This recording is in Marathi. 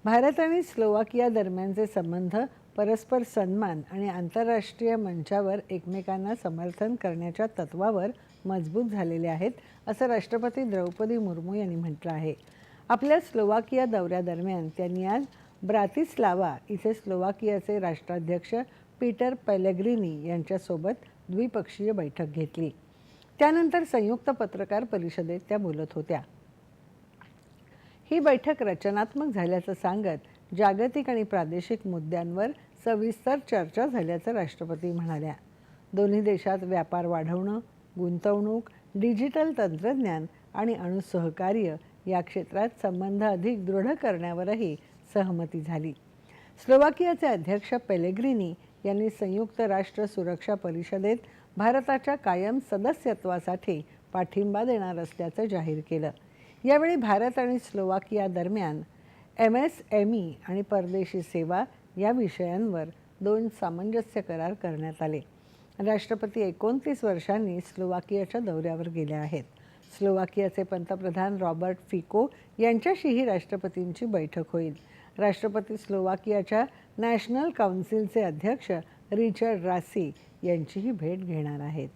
भारत आणि स्लोवाकिया दरम्यानचे संबंध परस्पर सन्मान आणि आंतरराष्ट्रीय मंचावर एकमेकांना समर्थन करण्याच्या तत्वावर मजबूत झालेले आहेत, असं राष्ट्रपती द्रौपदी मुर्मू यांनी म्हटलं आहे. आपल्या स्लोवाकिया दौऱ्यादरम्यान त्यांनी आज ब्रातिस्लावा इथे स्लोवाकियाचे राष्ट्राध्यक्ष पीटर पेलेग्रिनी यांच्यासोबत द्विपक्षीय बैठक घेतली. त्यानंतर संयुक्त पत्रकार परिषदेत त्या बोलत होत्या. ही बैठक रचनात्मक झाल्याचं सांगत जागतिक आणि प्रादेशिक मुद्द्यांवर सविस्तर चर्चा झाल्याचं राष्ट्रपती म्हणाल्या. दोन्ही देशात व्यापार वाढवणं, गुंतवणूक, डिजिटल तंत्रज्ञान आणि अणुसहकार्य या क्षेत्रात संबंध अधिक दृढ करण्यावरही सहमती झाली. स्लोवाकियाचे अध्यक्ष पेलेग्रिनी यांनी संयुक्त राष्ट्र सुरक्षा परिषदेत भारताच्या कायम सदस्यत्वासाठी पाठिंबा देणार असल्याचं जाहीर केलं. यावेळी भारत आणि स्लोवाकिया दरम्यान MSME आणि परदेशी सेवा या विषयांवर 2 सामंजस्य करार करण्यात आले. राष्ट्रपती 29 वर्षांनी स्लोवाकियाच्या दौऱ्यावर गेले आहेत. स्लोवाकियाचे पंतप्रधान रॉबर्ट फिको यांच्याशीही राष्ट्रपतींची बैठक होईल. राष्ट्रपती स्लोवाकियाच्या नॅशनल काउन्सिलचे अध्यक्ष रिचर्ड रासी यांचीही भेट घेणार आहेत.